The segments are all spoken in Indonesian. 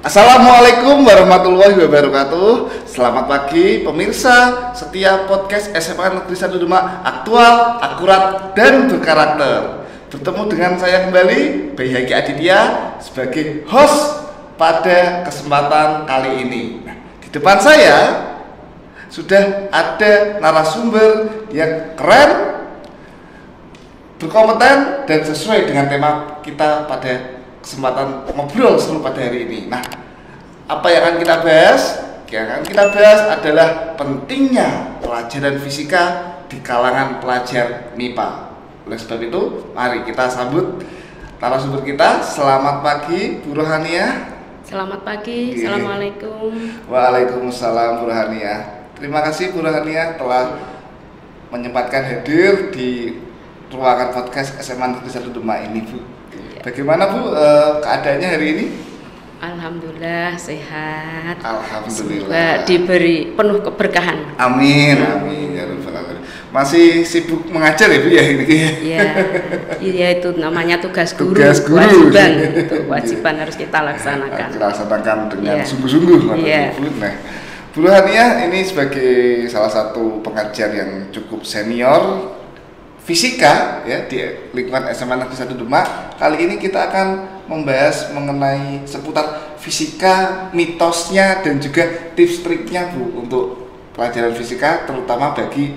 Assalamualaikum warahmatullahi wabarakatuh. Selamat pagi pemirsa setiap podcast SMA Negeri 1 Demak, aktual, akurat, dan berkarakter. Bertemu dengan saya kembali, Bayi Haki Aditya, sebagai host pada kesempatan kali ini. Di depan saya sudah ada narasumber yang keren, berkompeten, dan sesuai dengan tema kita pada kesempatan ngobrol seru pada hari ini. Nah, apa yang akan kita bahas? Yang akan kita bahas adalah pentingnya pelajaran fisika di kalangan pelajar MIPA. Oleh sebab itu, mari kita sambut narasumber kita. Selamat pagi, Bu Rohania. Selamat pagi, Assalamualaikum. Waalaikumsalam, Bu Rohania. Terima kasih Bu Rohania telah menyempatkan hadir di ruangan podcast SMA Negeri 1 Demak ini, Bu. Bagaimana Bu keadaannya hari ini? Alhamdulillah sehat. Alhamdulillah. Semoga diberi penuh keberkahan. Amin, amin ya rabbal alamin. Masih sibuk mengajar ya Bu ya ini? Iya itu namanya tugas guru. Tugas guru. Kewajiban harus kita laksanakan. Kita laksanakan dengan sungguh-sungguh. Nah, Bu Rohania ini sebagai salah satu pengajar yang cukup senior fisika ya di lingkungan SMA Negeri 1 Demak. Kali ini kita akan membahas mengenai seputar fisika, mitosnya dan juga tips triknya Bu untuk pelajaran fisika, terutama bagi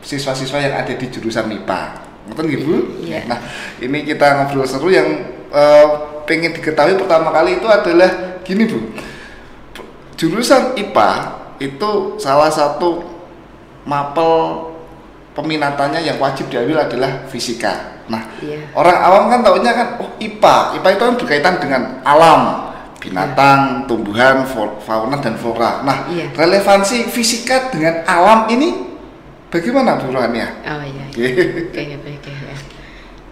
siswa-siswa yang ada di jurusan MIPA. Ngerti nggih Bu? Yeah. Nah, ini kita ngobrol seru yang pengen diketahui pertama kali itu adalah gini Bu. Jurusan IPA itu salah satu mapel peminatannya yang wajib diambil adalah fisika. Nah, orang awam kan taunya kan, oh IPA itu kan berkaitan dengan alam, binatang, tumbuhan, fauna dan flora. Nah, relevansi fisika dengan alam ini bagaimana Bu Rohania? Oh iya. Oke.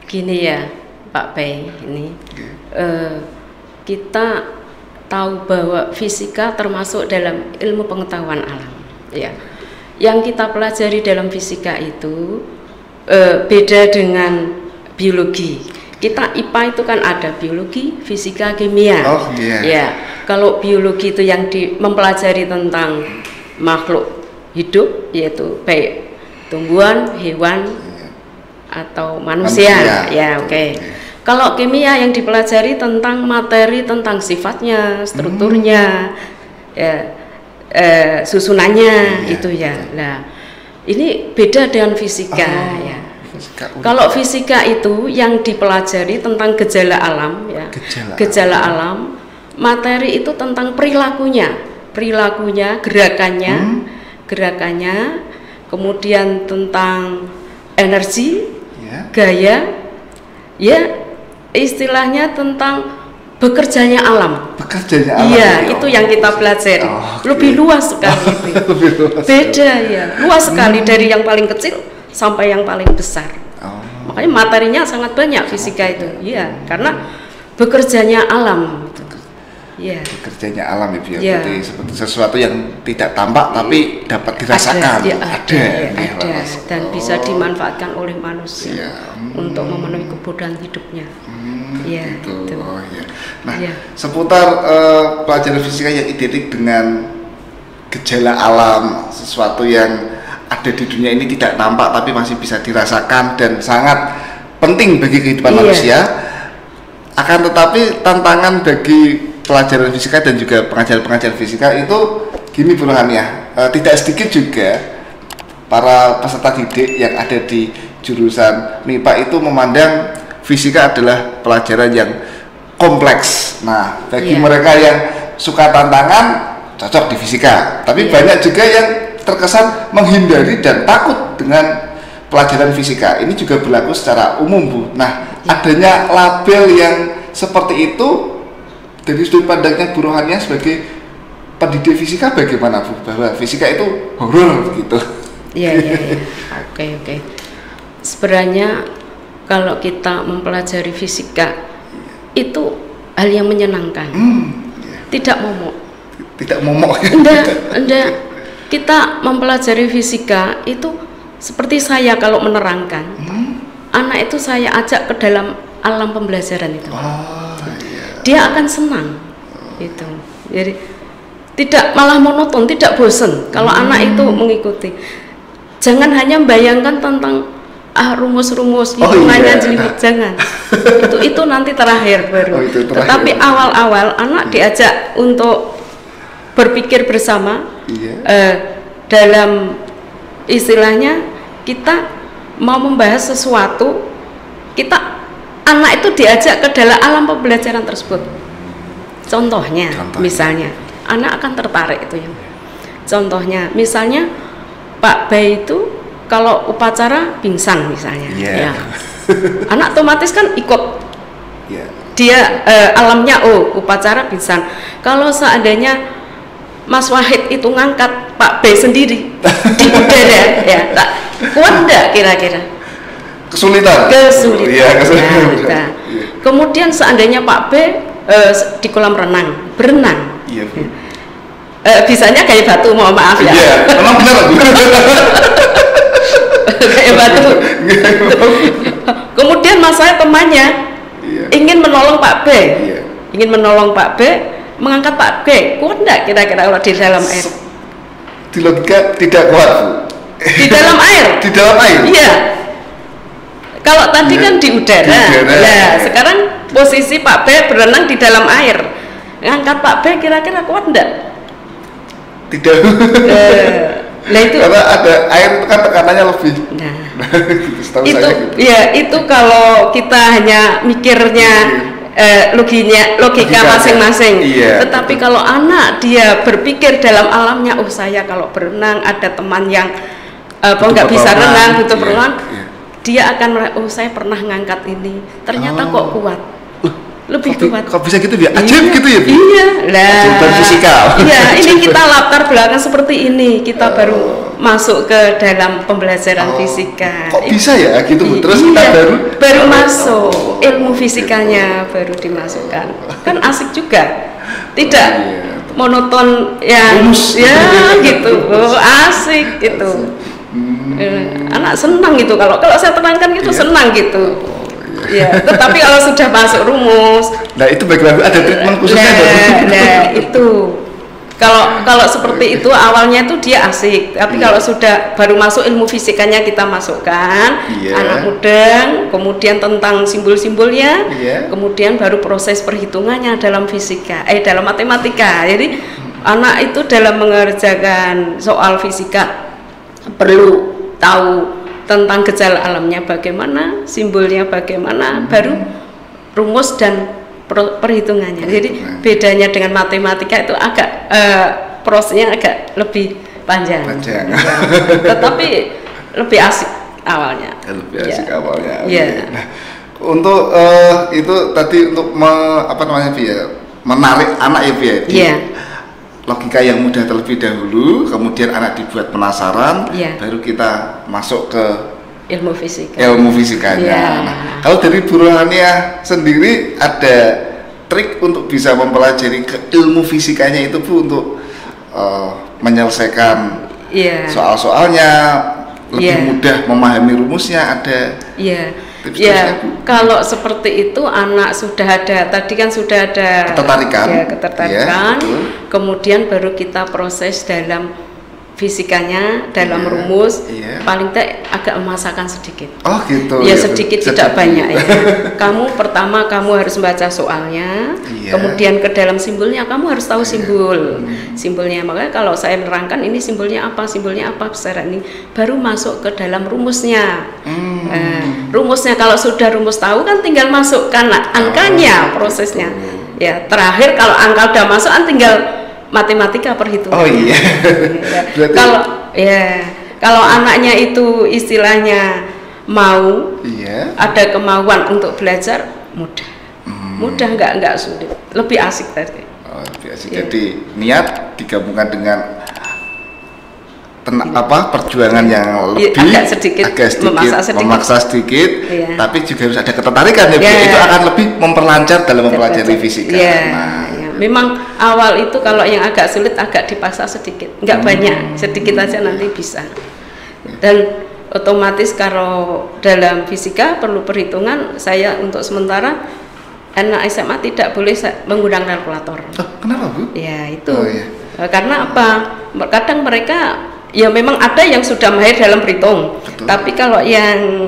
Gini ya, Pak Bay, ini kita tahu bahwa fisika termasuk dalam ilmu pengetahuan alam, ya. Yang kita pelajari dalam fisika itu beda dengan biologi. Kita IPA itu kan ada biologi, fisika, kimia. Oh iya. Ya, kalau biologi itu yang mempelajari tentang makhluk hidup, yaitu baik tumbuhan, hewan, atau manusia. Ya, oke. Kalau kimia yang dipelajari tentang materi, tentang sifatnya, strukturnya, susunannya itu ya. Nah, ini beda dengan fisika ya. Kalau fisika itu yang dipelajari tentang gejala alam ya. Gejala alam, materi itu tentang perilakunya, gerakannya, kemudian tentang energi, gaya, ya istilahnya tentang bekerjanya alam. Iya, itu yang kita pelajari. Lebih luas sekali. Beda ya, luas sekali dari yang paling kecil sampai yang paling besar. Makanya materinya sangat banyak fisika itu. Iya, karena bekerjanya alam. Iya. Bekerjanya alam ya, berarti seperti sesuatu yang tidak tampak tapi dapat dirasakan. Ada. Dan bisa dimanfaatkan oleh manusia untuk memenuhi kebutuhan hidupnya. Gitu. Nah, seputar pelajaran fisika yang identik dengan gejala alam, sesuatu yang ada di dunia ini tidak nampak tapi masih bisa dirasakan dan sangat penting bagi kehidupan manusia. Akan tetapi tantangan bagi pelajaran fisika dan juga pengajar-pengajar fisika itu gini Bu Rohania, tidak sedikit juga para peserta didik yang ada di jurusan MIPA itu memandang fisika adalah pelajaran yang kompleks. Nah, bagi mereka yang suka tantangan cocok di fisika, tapi banyak juga yang terkesan menghindari dan takut dengan pelajaran fisika. Ini juga berlaku secara umum Bu. Nah, adanya label yang seperti itu dari sudut pandangnya Bu Rohania sebagai pendidik fisika bagaimana Bu? Bahwa fisika itu horor gitu. Iya. Oke. Sebenarnya kalau kita mempelajari fisika itu hal yang menyenangkan, tidak momok. Enggak. Kita mempelajari fisika itu seperti saya kalau menerangkan, anak itu saya ajak ke dalam alam pembelajaran itu. Dia akan senang, itu. Jadi tidak malah monoton, tidak bosan kalau anak itu mengikuti. Jangan hanya membayangkan tentang rumus-rumus hitungannya jelimet, jangan. itu nanti terakhir baru. Tetapi awal-awal anak diajak untuk berpikir bersama. Dalam istilahnya kita mau membahas sesuatu, anak itu diajak ke dalam alam pembelajaran tersebut. Contohnya. Misalnya anak akan tertarik itu ya. Contohnya misalnya Pak Bay itu kalau upacara pingsan misalnya, ya. Anak otomatis kan ikut. Dia alamnya upacara pingsan. Kalau seandainya Mas Wahid itu ngangkat Pak B sendiri di udara, ya, tak kuat enggak kira-kira? Kesulitan. Nah, kemudian seandainya Pak B di kolam renang, berenang. Bisanya kayak batu, mohon maaf ya. Iya, memang benar. Kayak batu. Kemudian mas saya temannya ingin menolong Pak B, mengangkat Pak B, kuat enggak kira-kira kalau di dalam air? Di logika tidak kuat, Bu. Di dalam air? Di dalam air? Iya. Kalau tadi kan di udara. Nah, sekarang posisi Pak B berenang di dalam air. Ngangkat Pak B kira-kira kuat enggak? Tidak. Nah itu karena ada air itu kan tekanannya lebih. Nah, gitu, itu saya gitu. Ya itu kalau kita hanya mikirnya logika masing-masing. Tetapi kalau anak dia berpikir dalam alamnya, saya kalau berenang ada teman yang nggak bisa renang, butuh berenang, dia akan saya pernah ngangkat ini, ternyata kok kuat. Lebih kuat. Kok bisa gitu ya? Ajaib gitu ya? Iya lah. Fisikal. Iya, ini kita latar belakang seperti ini, kita baru masuk ke dalam pembelajaran fisika. Kok bisa ya gitu? Terus kita baru masuk ilmu fisikanya baru dimasukkan. Kan asik juga. Tidak monoton yang gitu. Asik gitu. Anak senang gitu kalau saya terangkan gitu, senang gitu. Ya, tetapi kalau sudah masuk rumus, itu bagaimana ada treatment khususnya? Itu kalau seperti itu awalnya itu dia asik, tapi kalau sudah baru masuk ilmu fisikanya kita masukkan anak mudeng, kemudian tentang simbol-simbolnya, kemudian baru proses perhitungannya dalam fisika, dalam matematika. Jadi anak itu dalam mengerjakan soal fisika perlu tahu tentang gejala alamnya bagaimana, simbolnya bagaimana, baru rumus dan perhitungannya. Jadi bedanya dengan matematika itu agak prosesnya agak lebih panjang. Tetapi lebih asik awalnya. Lebih asik awalnya. Iya. Nah, untuk itu tadi untuk menarik anak ya, logika yang mudah terlebih dahulu, kemudian anak dibuat penasaran, baru kita masuk ke ilmu fisikanya. Nah, kalau dari Bu Rohaniah sendiri ada trik untuk bisa mempelajari ke ilmu fisikanya itu, Bu, untuk menyelesaikan soal-soalnya lebih mudah memahami rumusnya, ada tips-tipsnya, Bu? Kalau seperti itu anak sudah ada, tadi kan sudah ada ketertarikan, kemudian baru kita proses dalam fisikanya, dalam rumus, paling tidak agak memasakkan sedikit. Oh gitu. Ya sedikit, tidak banyak ya. Pertama kamu harus membaca soalnya, kemudian ke dalam simbolnya kamu harus tahu simbolnya. Makanya kalau saya menerangkan ini simbolnya apa secara ini, baru masuk ke dalam rumusnya. Rumusnya kalau sudah rumus tahu kan tinggal masukkan angkanya, prosesnya. Ya terakhir kalau angka udah masuk kan tinggal matematika perhitungan. Kalau anaknya itu istilahnya mau, ada kemauan untuk belajar, mudah nggak sulit, lebih asik tadi. Lebih asik. Jadi niat digabungkan dengan perjuangan yang lebih agak sedikit memaksa sedikit, tapi juga harus ada ketertarikan itu akan lebih memperlancar dalam mempelajari fisika. Memang awal itu kalau yang agak sulit agak dipaksa sedikit, nggak banyak, sedikit aja nanti bisa. Dan otomatis kalau dalam fisika perlu perhitungan, saya untuk sementara anak SMA tidak boleh menggunakan kalkulator. Oh, kenapa Bu? Ya itu. Oh, iya. Karena apa? Kadang mereka ya memang ada yang sudah mahir dalam berhitung. Betul. Tapi kalau yang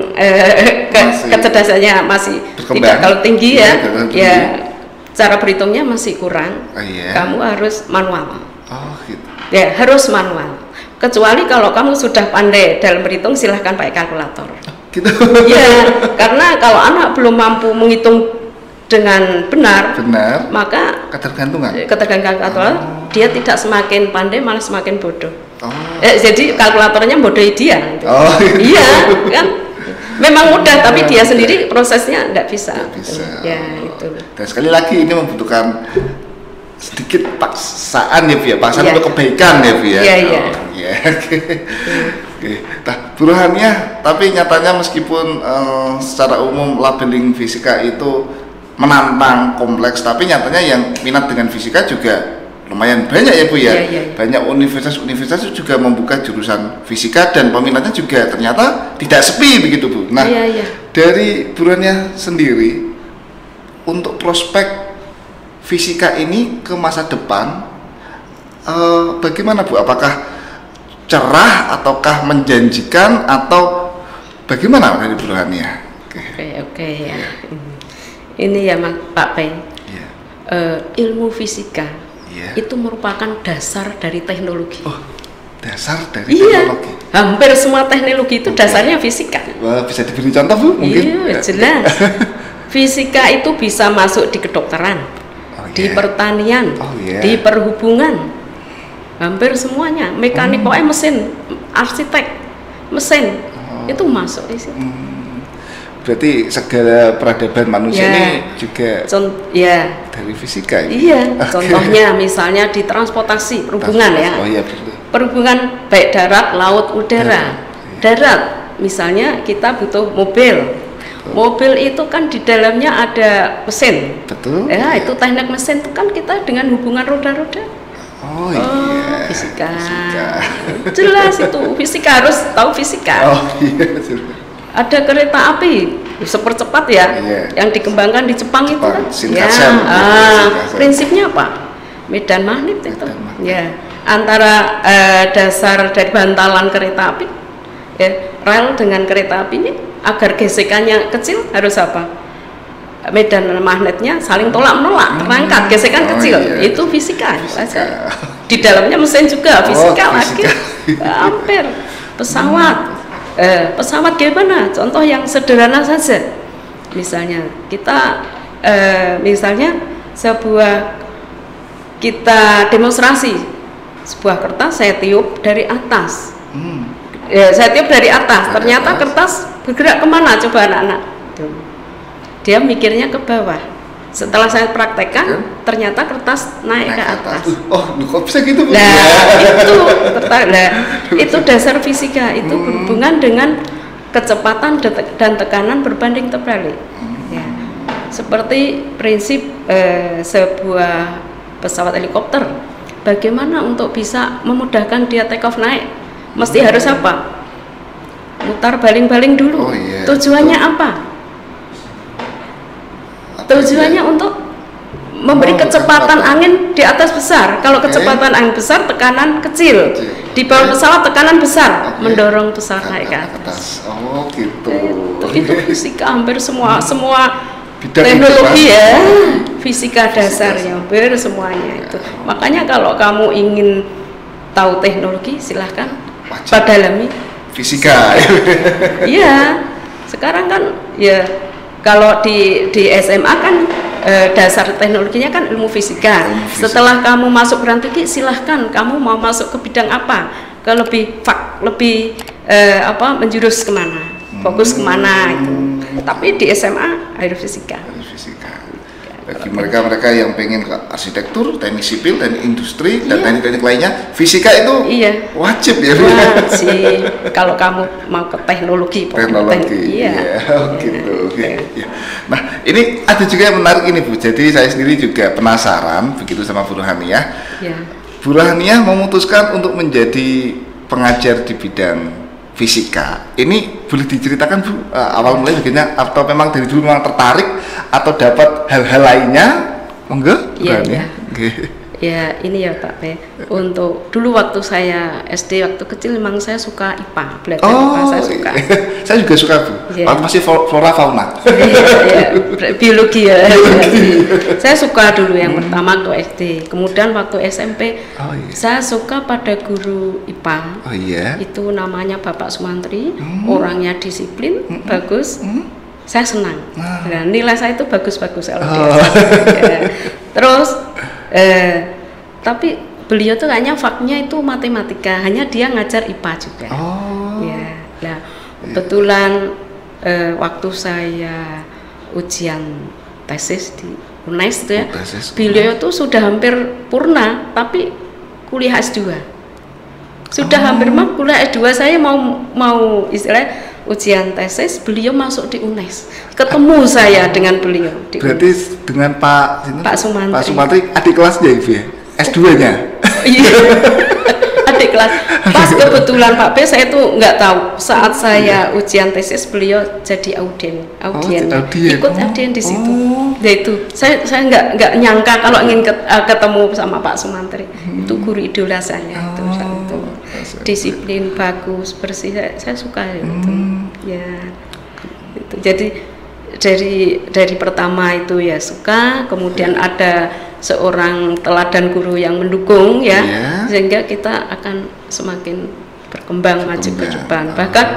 kecerdasannya masih tidak kalau tinggi ya cara berhitungnya masih kurang. Oh, iya. Kamu harus manual. Oh gitu. Ya harus manual. Kecuali kalau kamu sudah pandai dalam berhitung, silahkan pakai kalkulator. Gitu. Ya, karena kalau anak belum mampu menghitung dengan benar, maka ketergantungan kalkulator, dia tidak semakin pandai, malah semakin bodoh. Jadi kalkulatornya bodohi dia. Oh, iya, kan? Memang mudah, tapi dia sendiri prosesnya tidak bisa. Ya, itu. Dan sekali lagi ini membutuhkan sedikit paksaan ya Bu ya, paksaan untuk kebaikan ya Bu ya. Iya. Oke. Nah, buruhannya tapi nyatanya meskipun secara umum labeling fisika itu menantang, kompleks, tapi nyatanya yang minat dengan fisika juga lumayan banyak ya Bu ya. Banyak universitas juga membuka jurusan fisika dan peminatnya juga ternyata tidak sepi begitu Bu. Nah, dari buruhannya sendiri untuk prospek fisika ini ke masa depan bagaimana Bu? Apakah cerah ataukah menjanjikan atau bagaimana dari buruhannya? Oke ya. Ini ya Pak Pei. Ilmu fisika itu merupakan dasar dari teknologi. Oh, dasar dari teknologi. Hampir semua teknologi itu dasarnya fisika. Wah, bisa diberi contoh Bu? Mungkin. Iya, jelas. Fisika itu bisa masuk di kedokteran. Di pertanian, di perhubungan, hampir semuanya, mekanik, pokoknya mesin, arsitek, mesin, itu masuk di situ. Berarti segala peradaban manusia ini juga dari fisika. Iya, contohnya misalnya di transportasi, perhubungan perhubungan baik darat, laut, udara. Darat, misalnya kita butuh mobil. Mobil itu kan di dalamnya ada mesin. Betul. Ya, itu teknik mesin itu kan kita dengan hubungan roda-roda. Oh iya. Fisika. Jelas itu fisika, harus tahu fisika. Oh iya. Ada kereta api super cepat ya, yang dikembangkan di Jepang itu kan. Prinsipnya apa? Medan magnet itu. Ya, antara dasar dari bantalan kereta api, rel dengan kereta api ini. Agar gesekannya kecil harus apa? Medan magnetnya saling tolak menolak, terangkat, gesekan kecil. Itu fisika. Di dalamnya mesin juga fisika lagi. Hampir pesawat. Pesawat gimana? Contoh yang sederhana saja. Misalnya kita kita demonstrasi sebuah kertas, saya tiup dari atas. Saya tiup dari atas, ternyata kertas bergerak kemana coba anak-anak? Dia mikirnya ke bawah. Setelah saya praktekkan, ternyata kertas naik ke atas. Oh, kok bisa gitu Bu? Itu dasar fisika, itu berhubungan dengan kecepatan dan tekanan berbanding terbalik. Seperti prinsip sebuah pesawat helikopter, bagaimana untuk bisa memudahkan dia take off naik? Mesti harus apa? Mutar baling-baling dulu. Tujuannya apa? Tujuannya untuk memberi kecepatan angin di atas besar. Kalau kecepatan angin besar, tekanan kecil. Di bawah pesawat tekanan besar, mendorong pesawat naik ke atas. Oh gitu. Itu fisika, hampir semua teknologi ya. Fisika dasarnya hampir semuanya itu. Makanya kalau kamu ingin tahu teknologi, silahkan padalami fisika. Iya, sekarang kan ya kalau di SMA kan dasar teknologinya kan ilmu fisika. Setelah kamu masuk perguruan tinggi, silahkan kamu mau masuk ke bidang apa, ke lebih menjurus kemana, fokus kemana itu. Tapi di SMA harus fisika. Bagi mereka yang pengen ke arsitektur, teknik sipil, teknik industri, dan teknik-teknik lainnya, fisika itu wajib ya. Wajib. Kalau kamu mau ke teknologi. Gitu. Nah, ini ada juga yang menarik ini Bu. Jadi saya sendiri juga penasaran begitu sama Bu Rohaniah. Bu Rohaniah memutuskan untuk menjadi pengajar di bidang fisika. Ini boleh diceritakan Bu, awal mulai bagaimana, atau memang dari dulu memang tertarik, atau dapat hal-hal lainnya, enggak? Iya. Ya ini ya Pak P. Untuk dulu waktu saya SD waktu kecil memang saya suka IPA, belajar IPA saya suka. Saya juga suka Bu. Waktu masih flora fauna. Biologi ya. Saya suka dulu yang pertama waktu SD. Kemudian waktu SMP saya suka pada guru IPA. Itu namanya Bapak Sumantri. Orangnya disiplin, bagus. Saya senang. Nah, nilai saya itu bagus-bagus Terus tapi beliau tuh kayaknya faknya itu matematika, hanya dia ngajar IPA juga. Nah, kebetulan waktu saya ujian tesis di UNES itu ya, beliau tuh sudah hampir purna, tapi kuliah S2. Sudah hampir mau kuliah S2, saya mau istilah ujian tesis, beliau masuk di UNES. Ketemu saya dengan beliau. Berarti UNES. Dengan Pak Sumantri. Pak Sumantri adik kelasnya Ibu ya? S2-nya? Iya. Adik kelas. Pas kebetulan Pak B, saya tuh nggak tahu. Saat saya ujian tesis, beliau jadi audien. Ikut audien di situ. Ya itu. Saya nggak nyangka kalau ingin ketemu sama Pak Sumantri. Itu guru idola saya. Itu disiplin, bagus, bersih. Saya suka itu. Ya. Itu. Jadi dari pertama itu ya suka, kemudian ada seorang teladan guru yang mendukung ya, sehingga kita akan semakin berkembang maju ke depan. Bahkan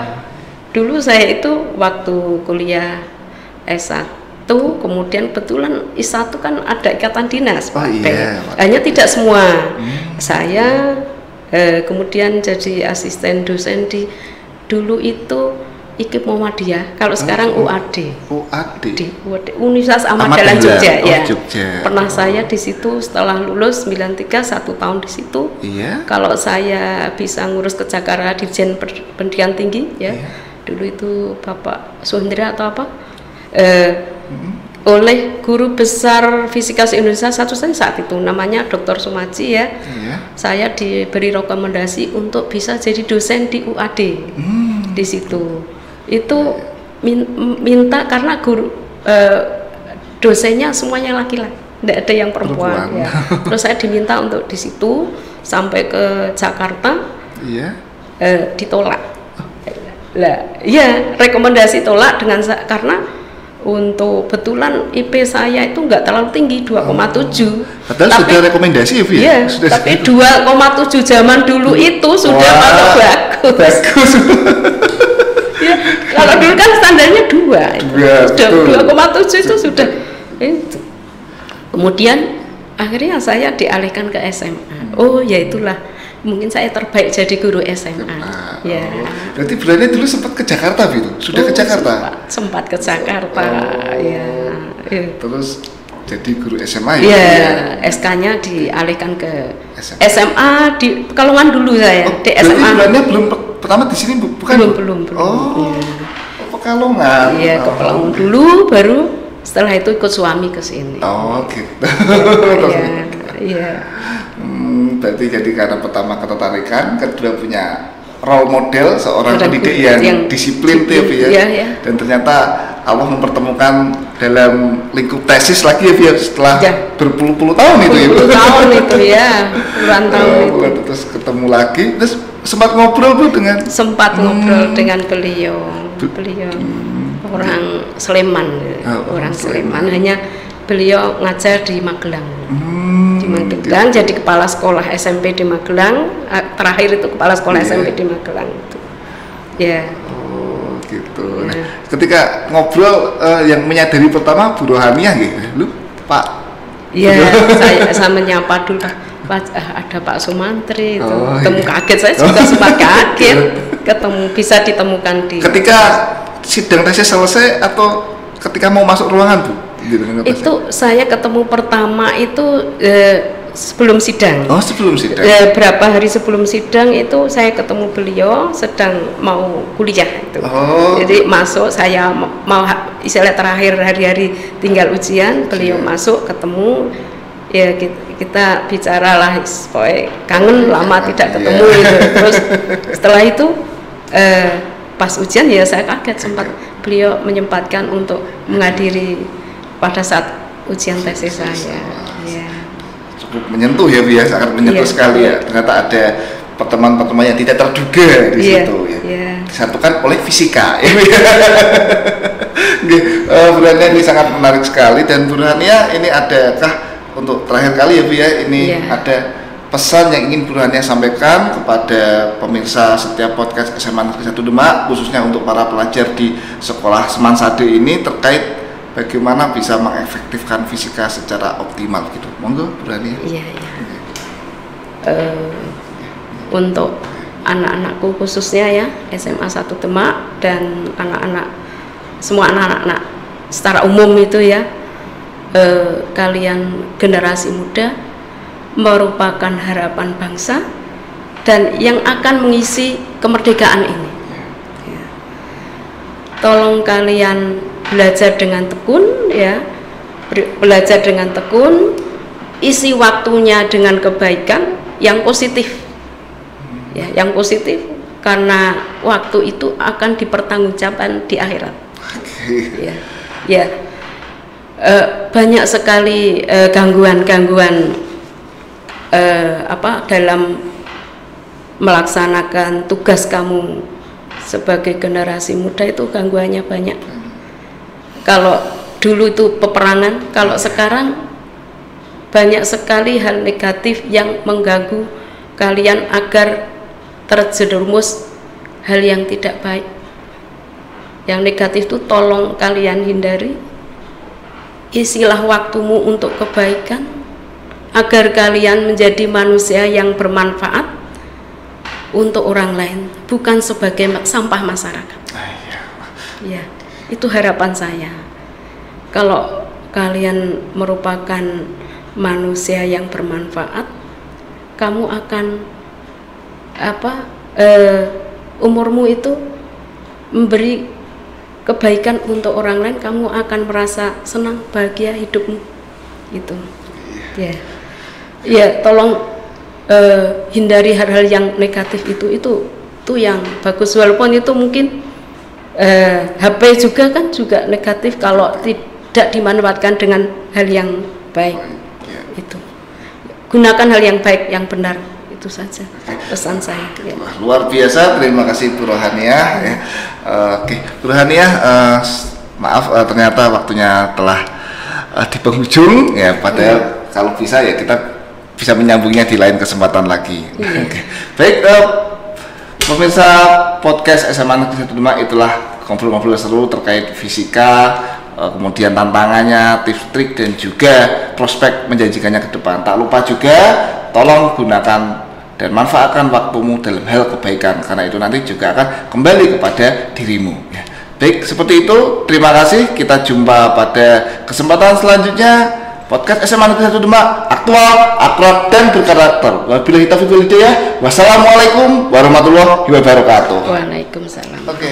dulu saya itu waktu kuliah S1, kemudian kebetulan I1 kan ada ikatan dinas, hanya tidak semua. Saya kemudian jadi asisten dosen di dulu itu IKIP Muhammadiyah, kalau sekarang UAD. Di Universitas Ahmad Dahlan Jogja ya. Pernah saya di situ setelah lulus 93 1 tahun di situ. Kalau saya bisa ngurus ke Jakarta Dirjen Pendidikan Tinggi ya. Dulu itu Bapak Suhendra atau apa? Oleh guru besar fisika se-Indonesia satu saat itu namanya Dr. Sumaji ya. Saya diberi rekomendasi untuk bisa jadi dosen di UAD. Di situ. Itu minta karena guru dosennya semuanya laki-laki, tidak ada yang perempuan. Ya. Terus saya diminta untuk di situ sampai ke Jakarta, ditolak. Lah, ya rekomendasi tolak karena untuk betulan IP saya itu nggak terlalu tinggi 2,7. Padahal sudah rekomendasi ya, Bu? Iya, tapi 2,7 zaman dulu itu sudah bagus. Ya, kalau dulu kan standarnya 2,7 itu sudah itu. Kemudian akhirnya saya dialihkan ke SMA. Ya itulah mungkin saya terbaik jadi guru SMA. Ya. Berarti berarti dulu sempat ke Jakarta gitu? Sudah ke Jakarta? Sempat ke Jakarta. Ya. Terus jadi guru SMA ya? Iya, SK-nya dialihkan ke SMA di Pekalongan dulu saya. Di SMA. Berarti belum pertama di sini bukan? Belum. Pekalongan. Iya, ke Pekalongan dulu, baru setelah itu ikut suami ke sini. Gitu. Iya. Berarti jadi karena pertama ketertarikan, kedua punya role model seorang pendidik yang disiplin tuh ya. Dan ternyata Allah mempertemukan dalam lingkup tesis lagi ya setelah berpuluh-puluh tahun itu ya. Puluhan tahun itu. Terus ketemu lagi, terus sempat ngobrol Bu dengan dengan beliau. Orang Sleman, Sleman. Hanya beliau ngajar di Magelang. Di Magelang, jadi kepala sekolah SMP di Magelang. Terakhir itu kepala sekolah SMP di Magelang. Ya. Gitu. Nah, ketika ngobrol yang menyadari pertama Bu Rohaniah gitu, lu Pak. Iya, saya menyapa dulu ada Pak Sumantri itu. Ketemu kaget, saya juga sempat kaget bisa ditemukan di. Ketika sidang tesis selesai atau ketika mau masuk ruangan Bu? Itu saya ketemu pertama itu sebelum sidang. Sebelum sidang. Berapa hari sebelum sidang itu saya ketemu beliau sedang mau kuliah itu. Jadi masuk, saya mau istilah terakhir hari-hari tinggal ujian, beliau masuk ketemu. Ya kita bicara lah, kangen lama tidak ketemu itu. Terus setelah itu pas ujian ya saya kaget, sempat beliau menyempatkan untuk menghadiri pada saat ujian tesis saya. Ya. Cukup menyentuh ya Bu ya, sangat menyentuh sekali ya. Ternyata ada pertemuan-pertemuan yang tidak terduga di situ ya. Disatukan oleh fisika. Bu Rania ini sangat menarik sekali. Dan Bu Rania ini adakah untuk terakhir kali ya Bu ya, ini ada pesan yang ingin Bu Rania sampaikan kepada pemirsa setiap podcast SMA Negeri 1 Demak, khususnya untuk para pelajar di sekolah Semansade ini terkait bagaimana bisa mengefektifkan fisika secara optimal gitu. Monggo Bu Rania. Untuk anak-anakku khususnya ya SMA 1 Demak dan semua anak-anak secara umum itu ya, kalian generasi muda merupakan harapan bangsa dan yang akan mengisi kemerdekaan ini. Tolong kalian belajar dengan tekun ya, belajar dengan tekun, isi waktunya dengan kebaikan yang positif. Ya, yang positif karena waktu itu akan dipertanggungjawabkan di akhirat. Banyak sekali gangguan-gangguan dalam melaksanakan tugas kamu sebagai generasi muda, itu gangguannya banyak. Kalau dulu itu peperangan, kalau sekarang banyak sekali hal negatif yang mengganggu kalian agar terjerumus hal yang tidak baik. Yang negatif itu tolong kalian hindari. Isilah waktumu untuk kebaikan agar kalian menjadi manusia yang bermanfaat untuk orang lain, bukan sebagai sampah masyarakat. Ya, itu harapan saya. Kalau kalian merupakan manusia yang bermanfaat, kamu akan umurmu itu memberi kebaikan untuk orang lain, kamu akan merasa senang, bahagia hidupmu gitu. Tolong hindari hal-hal yang negatif itu yang bagus, walaupun itu mungkin HP juga kan juga negatif kalau tidak dimanfaatkan dengan hal yang baik. Itu gunakan hal yang baik, yang benar, itu saja pesan saya. Luar biasa, terima kasih Bu Rohania. Bu Rohania, maaf ternyata waktunya telah di penghujung ya, padahal kalau bisa ya kita bisa menyambungnya di lain kesempatan lagi. Baik, pemirsa podcast SMA Negeri 1 Demak, itulah ngobrol-ngobrol seru terkait fisika, kemudian tantangannya, tips trik dan juga prospek menjanjikannya ke depan. Tak lupa juga tolong gunakan dan manfaatkan waktumu dalam hal kebaikan, karena itu nanti juga akan kembali kepada dirimu ya. Baik, seperti itu. Terima kasih. Kita jumpa pada kesempatan selanjutnya. Podcast SMA Negeri 1 Demak, aktual, akrab, dan berkarakter. Wabillahi taufiq wal hidayah. Wassalamualaikum warahmatullahi wabarakatuh. Waalaikumsalam. Oke.